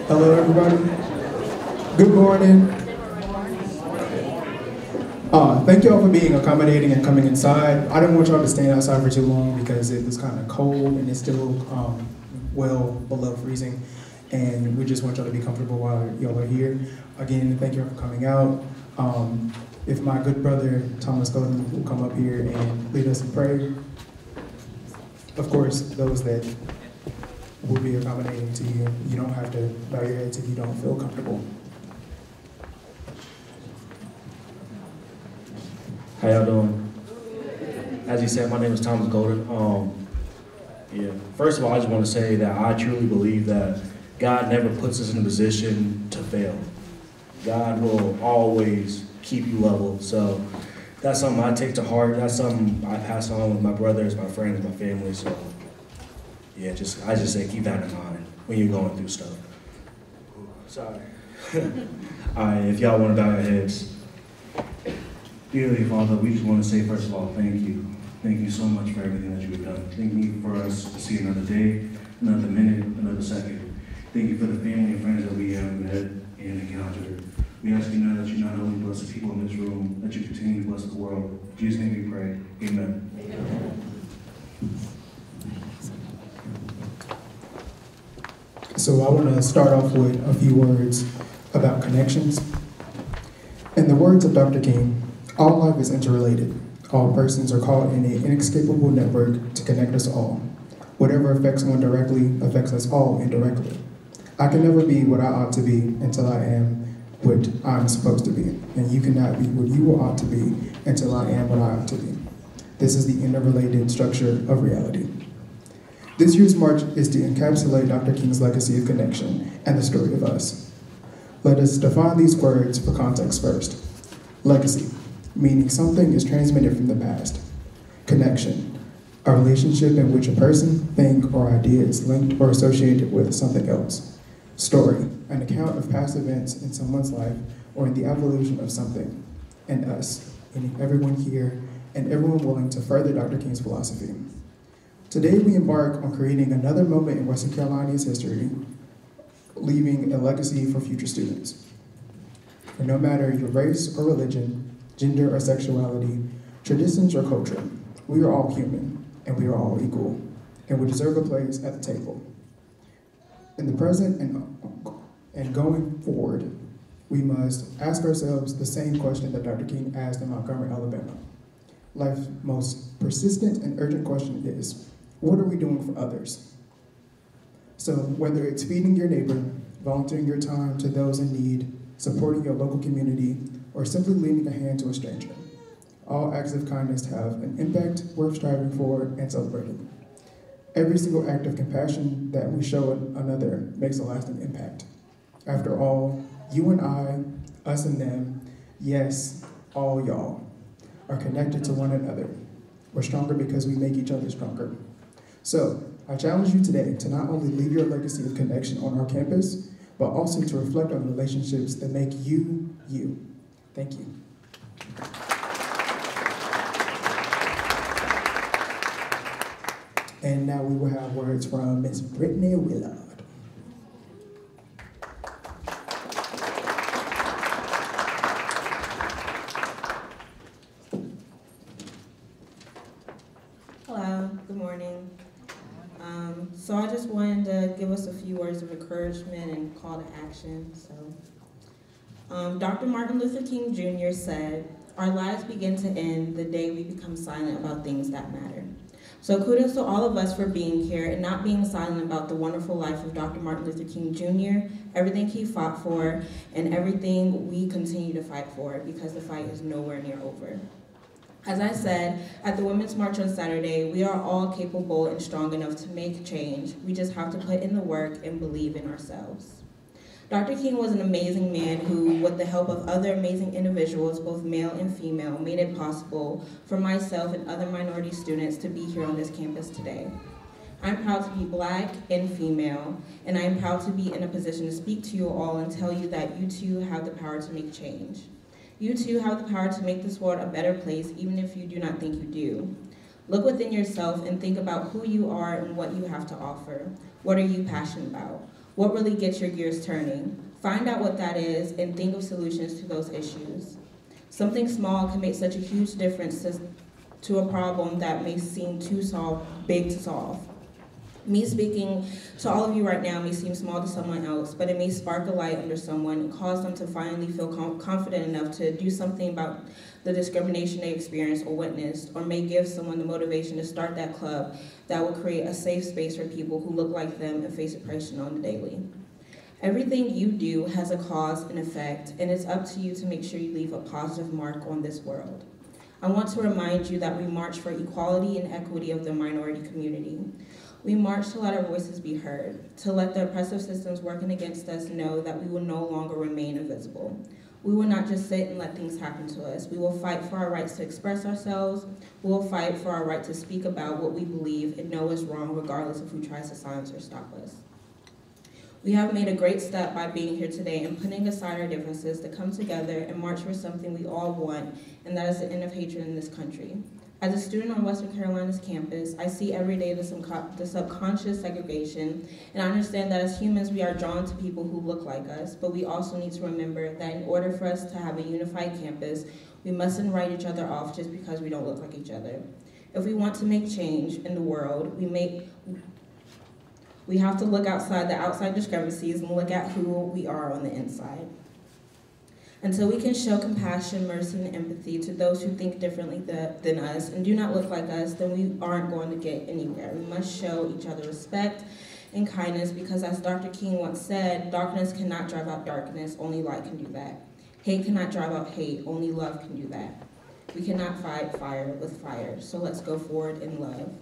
Hello, everybody. Good morning. Thank you all for being accommodating and coming inside. I didn't want y'all to stand outside for too long because it was kind of cold and it's still well below freezing. And we just want y'all to be comfortable while y'all are here. Again, thank you all for coming out. If my good brother, Thomas Golden, will come up here and lead us in prayer. Of course, those that will be accommodating to you, you don't have to bow your heads if you don't feel comfortable. How y'all doing? As he said, my name is Thomas Golden. First of all, I just want to say that I truly believe that God never puts us in a position to fail. God will always keep you level. So that's something I take to heart. That's something I pass on with my brothers, my friends, my family. So yeah, I just say keep that in mind when you're going through stuff. Sorry. All right, if y'all want to bow your heads. Dearly Father, we just want to say, first of all, thank you. Thank you so much for everything that you have done. Thank you for us to see another day, another minute, another second. Thank you for the family and friends that we have met and encountered. We ask you now that you not only bless the people in this room, that you continue to bless the world. In Jesus' name we pray. Amen. So I want to start off with a few words about connections. In the words of Dr. King, all life is interrelated. All persons are caught in an inescapable network to connect us all. Whatever affects one directly affects us all indirectly. I can never be what I ought to be until I am what I'm supposed to be. And you cannot be what you ought to be until I am what I ought to be. This is the interrelated structure of reality. This year's march is to encapsulate Dr. King's legacy of connection and the story of us. Let us define these words for context first. Legacy, meaning something is transmitted from the past. Connection, a relationship in which a person, thing, or idea is linked or associated with something else. Story, an account of past events in someone's life or in the evolution of something. And us, meaning everyone here and everyone willing to further Dr. King's philosophy. Today we embark on creating another moment in Western Carolina's history, leaving a legacy for future students. For no matter your race or religion, gender or sexuality, traditions or culture, we are all human and we are all equal, and we deserve a place at the table. In the present and going forward, we must ask ourselves the same question that Dr. King asked in Montgomery, Alabama. Life's most persistent and urgent question is, what are we doing for others? So whether it's feeding your neighbor, volunteering your time to those in need, supporting your local community, or simply lending a hand to a stranger, all acts of kindness have an impact worth striving for and celebrating. Every single act of compassion that we show another makes a lasting impact. After all, you and I, us and them, yes, all y'all, are connected to one another. We're stronger because we make each other stronger. So, I challenge you today to not only leave your legacy of connection on our campus, but also to reflect on relationships that make you, you. Thank you. And now we will have words from Ms. Brittany Willard. Hello, good morning. So I just wanted to give us a few words of encouragement and call to action. Dr. Martin Luther King Jr. said, "Our lives begin to end the day we become silent about things that matter." So kudos to all of us for being here and not being silent about the wonderful life of Dr. Martin Luther King Jr., everything he fought for, and everything we continue to fight for, because the fight is nowhere near over. As I said, at the Women's March on Saturday, we are all capable and strong enough to make change. We just have to put in the work and believe in ourselves. Dr. King was an amazing man who, with the help of other amazing individuals, both male and female, made it possible for myself and other minority students to be here on this campus today. I'm proud to be Black and female, and I'm proud to be in a position to speak to you all and tell you that you too have the power to make change. You too have the power to make this world a better place, even if you do not think you do. Look within yourself and think about who you are and what you have to offer. What are you passionate about? What really gets your gears turning? Find out what that is and think of solutions to those issues. Something small can make such a huge difference to a problem that may seem big to solve. Me speaking to all of you right now may seem small to someone else, but it may spark a light under someone and cause them to finally feel confident enough to do something about the discrimination they experienced or witnessed, or may give someone the motivation to start that club that will create a safe space for people who look like them and face oppression on the daily. Everything you do has a cause and effect, and it's up to you to make sure you leave a positive mark on this world. I want to remind you that we march for equality and equity of the minority community. We march to let our voices be heard, to let the oppressive systems working against us know that we will no longer remain invisible. We will not just sit and let things happen to us. We will fight for our rights to express ourselves. We will fight for our right to speak about what we believe and know is wrong, regardless of who tries to silence or stop us. We have made a great step by being here today and putting aside our differences to come together and march for something we all want, and that is the end of hatred in this country. As a student on Western Carolina's campus, I see every day the subconscious segregation, and I understand that as humans we are drawn to people who look like us, but we also need to remember that in order for us to have a unified campus, we mustn't write each other off just because we don't look like each other. If we want to make change in the world, we have to look outside the outside discrepancies and look at who we are on the inside. Until we can show compassion, mercy, and empathy to those who think differently than us and do not look like us, then we aren't going to get anywhere. We must show each other respect and kindness because, as Dr. King once said, darkness cannot drive out darkness, only light can do that. Hate cannot drive out hate, only love can do that. We cannot fight fire with fire, so let's go forward in love.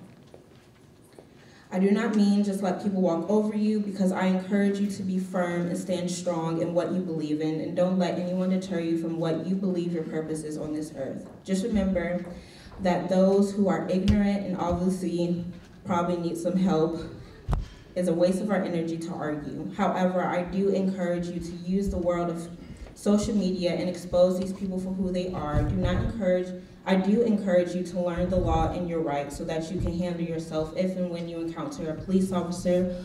I do not mean just let people walk over you, because I encourage you to be firm and stand strong in what you believe in, and don't let anyone deter you from what you believe your purpose is on this earth. Just remember that those who are ignorant and obviously probably need some help is a waste of our energy to argue. However, I do encourage you to use the world of social media and expose these people for who they are. I do encourage you to learn the law and your rights so that you can handle yourself if and when you encounter a police officer.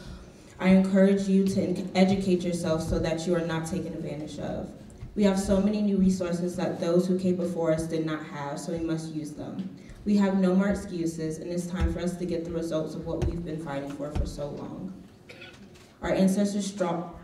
I encourage you to educate yourself so that you are not taken advantage of. We have so many new resources that those who came before us did not have, so we must use them. We have no more excuses, and it's time for us to get the results of what we've been fighting for so long. Our ancestors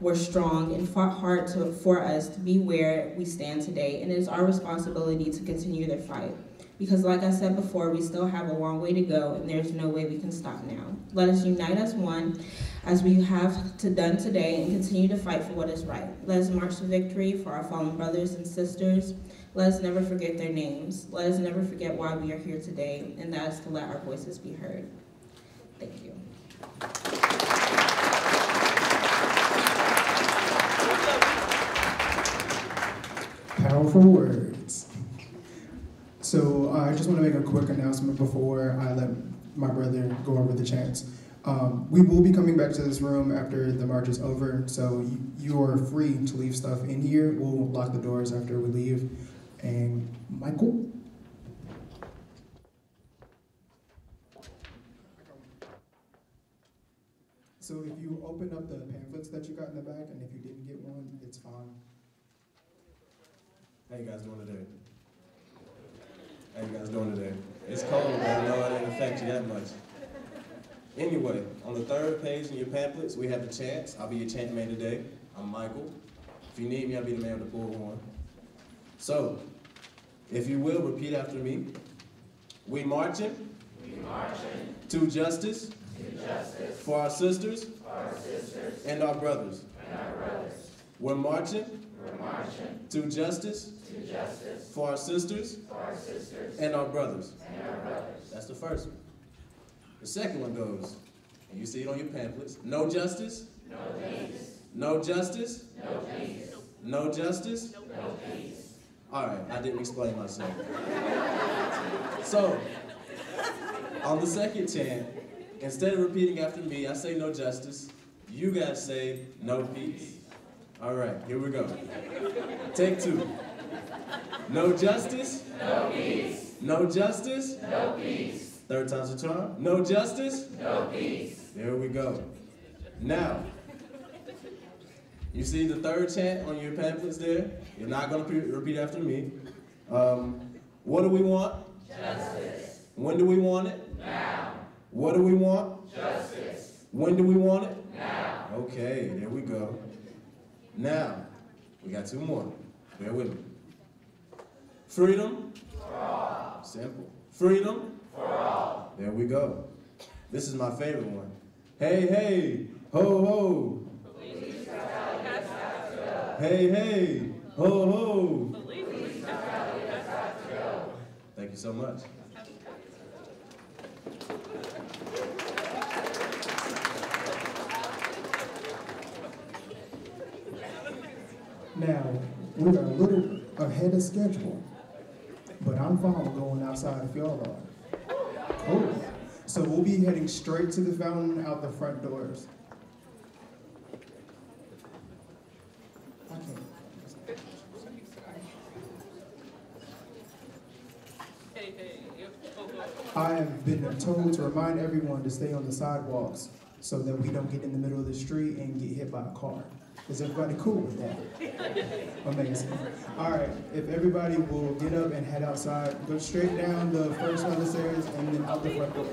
were strong and fought hard for us to be where we stand today, and it is our responsibility to continue their fight. Because like I said before, we still have a long way to go, and there's no way we can stop now. Let us unite as one, as we have done today, and continue to fight for what is right. Let us march to victory for our fallen brothers and sisters. Let us never forget their names. Let us never forget why we are here today, and that is to let our voices be heard. Thank you. Powerful words. So I just want to make a quick announcement before I let my brother go over the chants. We will be coming back to this room after the march is over, so you are free to leave stuff in here. We'll lock the doors after we leave. And Michael? So if you open up the pamphlets that you got in the back, and if you didn't get one, it's fine. How you guys doing today? How you guys doing today? It's cold, but I know it didn't affect you that much. Anyway, on the third page in your pamphlets, we have the chants. I'll be your chant man today. I'm Michael. If you need me, I'll be the man with the bullhorn. So, if you will, repeat after me. We marching. To justice. For our sisters. And our brothers. We're marching. To justice. For our sisters. And our brothers. That's the first one. The second one goes, and you see it on your pamphlets, no justice. No peace. No justice. No peace. No justice. No peace. All right, I didn't explain myself. So, on the second chant, instead of repeating after me, I say no justice. You guys say no peace. All right, here we go. Take two. No justice. No peace. No justice. No peace. Third time's a charm. No justice. No peace. There we go. Now, You see the third chant on your pamphlets there? You're not going to repeat after me. What do we want? Justice. When do we want it? Now. What do we want? Justice. When do we want it? Now. Okay, there we go. Now, we got two more. Bear with me. Freedom. For all. Simple. Freedom. For all. There we go. This is my favorite one. Hey, hey, ho, ho. Police brutality has got to go. Hey, hey, ho, ho. Police brutality has got to go. Thank you so much. Now, we're a little ahead of schedule, but I'm fine with going outside if y'all are. Cool. So we'll be heading straight to the fountain out the front doors. I can't. I have been told to remind everyone to stay on the sidewalks so that we don't get in the middle of the street and get hit by a car. Is everybody cool with that? Amazing. All right, if everybody will get up and head outside, go straight down the first flight of stairs and then out the front door.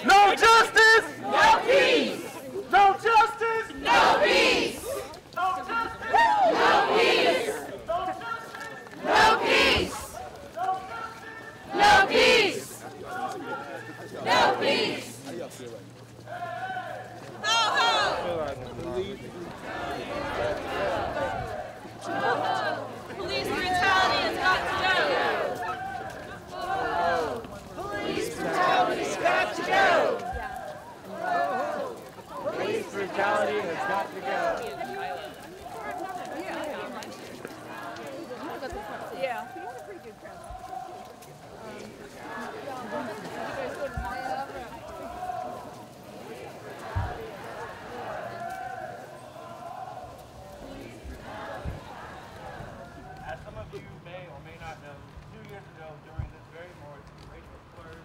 No justice! No peace! No justice! No peace! No justice! No peace! No justice! No peace! No justice! No peace! No peace! Police brutality has got to go. Police brutality has got to go. Police brutality has got to go. Yeah. As some of you may or may not know, 2 years ago during this very march, racial slurs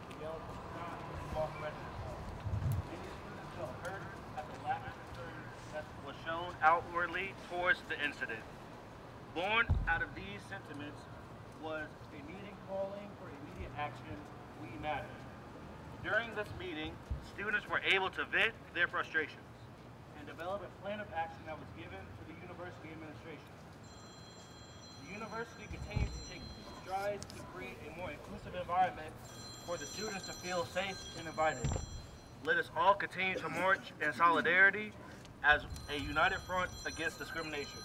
were yelled from not walk residents home. Many students felt hurt at the lack of concern that was shown outwardly towards the incident. Born out of these sentiments was a meeting calling for immediate action, We Matter. During this meeting, students were able to vent their frustrations and develop a plan of action that was given to the university administration. The university continues to take strides to create a more inclusive environment for the students to feel safe and invited. Let us all continue to march in solidarity as a united front against discrimination.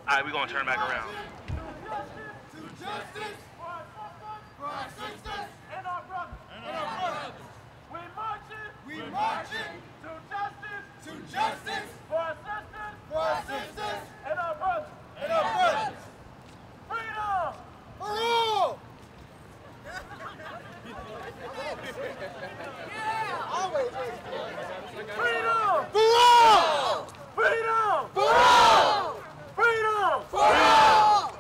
All right, we're going to turn back around. To justice! For our sisters! And our brothers! And our brothers! We're marching! We're marching! To justice! To justice! For our sisters! For our sisters! And our brothers! And our brothers! Freedom! For all! Freedom! For all! Freedom! For all! Freedom! For all!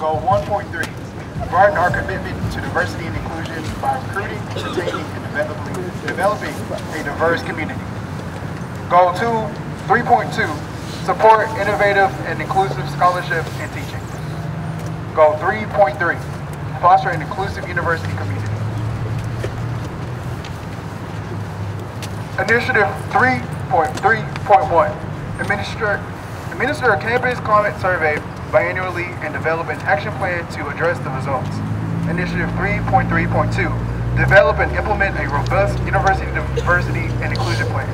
Goal 1.3, broaden our commitment to diversity and inclusion by recruiting, retaining, and developing a diverse community. Goal 3.2, support innovative and inclusive scholarship and teaching. Goal 3.3, foster an inclusive university community. Initiative 3.3.1, administer a campus climate survey biannually and develop an action plan to address the results. Initiative 3.3.2, develop and implement a robust university diversity and inclusion plan.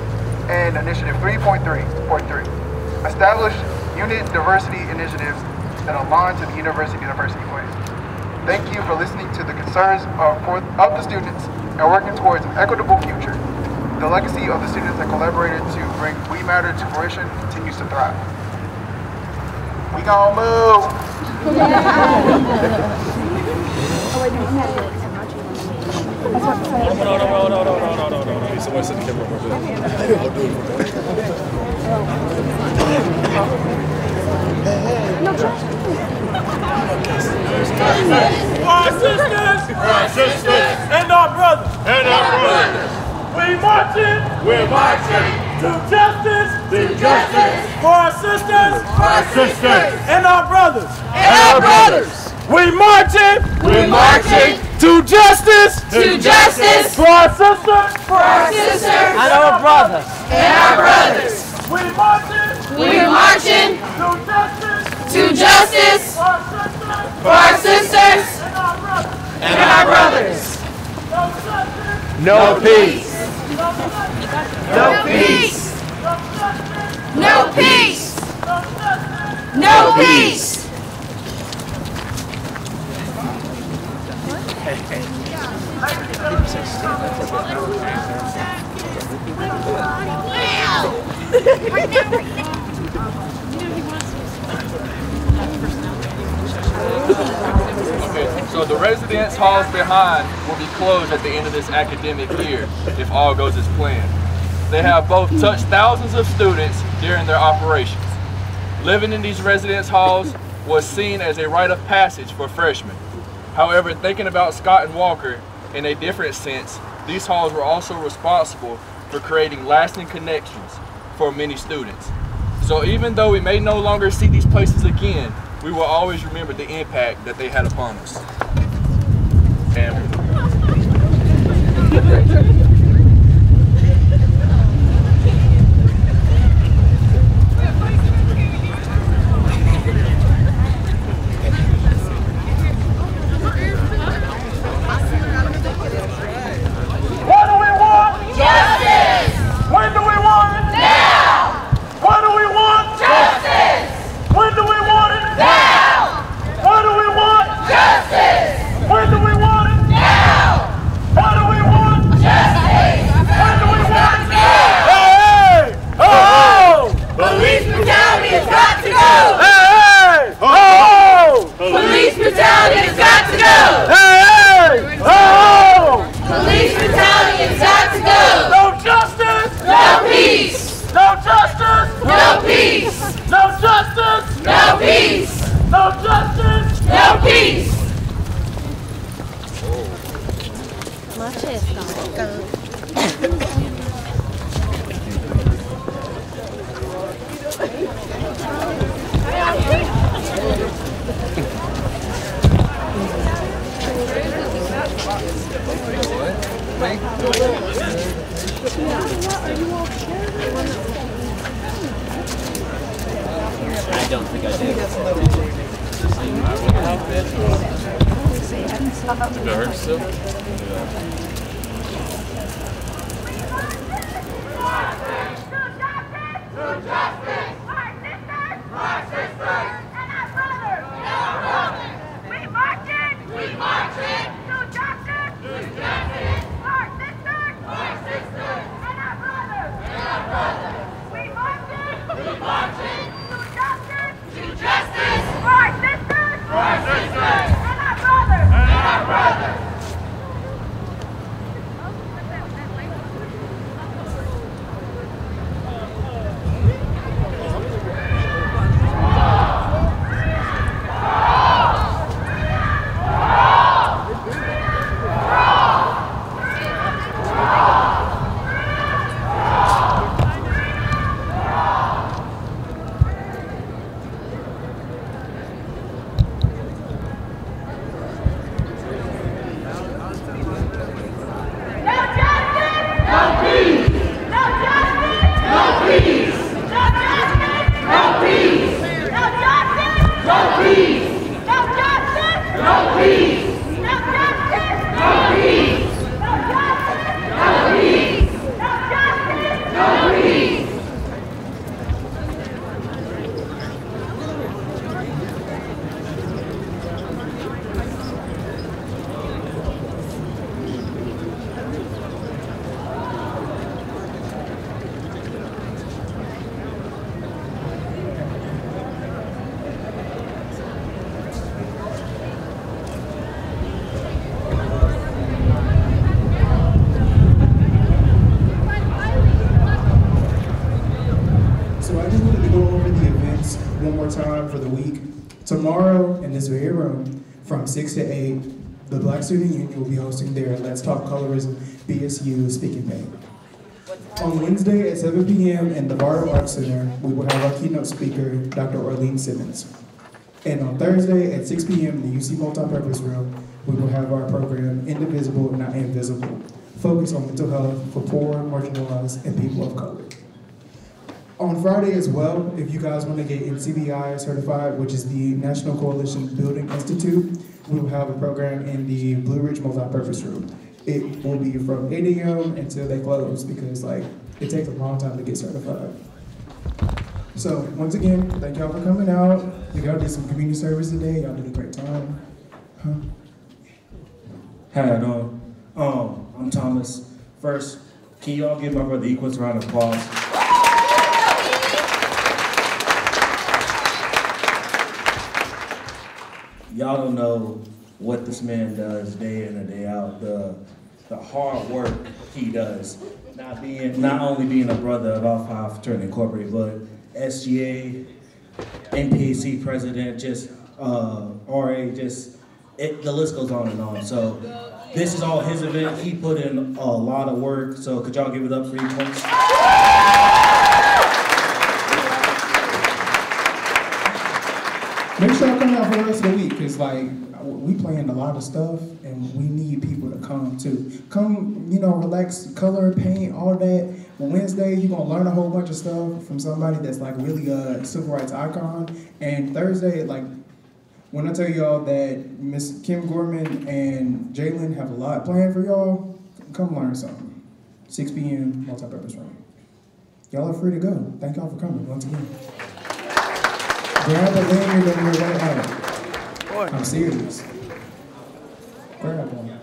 And Initiative 3.3.3, establish unit diversity initiatives that align to the university diversity plan. Thank you for listening to the concerns of the students and working towards an equitable future. The legacy of the students that collaborated to bring We Matter to fruition continues to thrive. We gon' move! No. Somebody set the camera over there. I'll do it for you. Our sisters! Our sisters! And our brothers! And our brothers! We marching! We're marching! To justice! To justice! For our sisters! For our sisters! And our brothers! And our brothers! We marching! We're marching! To justice! To justice! For our sisters! For our sisters! And our brothers! And our brothers! We marching! We're marching! To justice! To justice! For our For our sisters! sisters! And our brothers! And our brothers! No justice! No peace! No peace! No peace! Okay, so the residence halls behind will be closed at the end of this academic year if all goes as planned. They have both touched thousands of students during their operations. Living in these residence halls was seen as a rite of passage for freshmen. However, thinking about Scott and Walker in a different sense, these halls were also responsible for creating lasting connections for many students. So even though we may no longer see these places again, we will always remember the impact that they had upon us. What do we want? Justice! When do we want it? Now! What do we want? Justice! When do we want it? Now! What do we want? Justice! When do we want it? Now! What do we want? Justice! When do we want it? Now! Hey! Oh! Police brutality has got to go! Hey! Oh! Police brutality has got to go! Hey! Oh! Police brutality has got to go! No justice! No peace! No justice! No peace! No justice! No peace! No justice! No peace! I don't think I did. Did that hurt still? Yeah. Tomorrow, in this very room, from 6 to 8, the Black Student Union will be hosting their Let's Talk Colorism BSU speaking panel. On Wednesday at 7 p.m. in the Bardo Arts Center, we will have our keynote speaker, Dr. Orlean Simmons. And on Thursday at 6 p.m. in the UC Multipurpose Room, we will have our program, Indivisible, Not Invisible, focused on mental health for poor, marginalized, and people of color. On Friday as well, if you guys want to get NCBI certified, which is the National Coalition Building Institute, we will have a program in the Blue Ridge Multipurpose Room. It will be from 8 a.m. until they close because it takes a long time to get certified. So once again, thank y'all for coming out. If y'all did some community service today, y'all did a great time. How y'all doing? I'm Thomas. First, can y'all give my brother equal round of applause? Y'all don't know what this man does day in and day out. The hard work he does. Not only being a brother of Alpha Phi Fraternity Incorporated, but SGA, NPAC president, just RA, the list goes on and on. So this is all his event. He put in a lot of work. So could y'all give it up for Equals? Make sure y'all come out for the rest of the week, because we playing a lot of stuff and we need people to come too. Come, relax, color, paint, all that. Wednesday, you're gonna learn a whole bunch of stuff from somebody that's really a civil rights icon. And Thursday, when I tell y'all that Miss Kim Gorman and Jalen have a lot planned for y'all, come learn something. 6 p.m. multipurpose room. Y'all are free to go. Thank y'all for coming once again. Grab a lanyard on your way out. I'm serious. Grab one.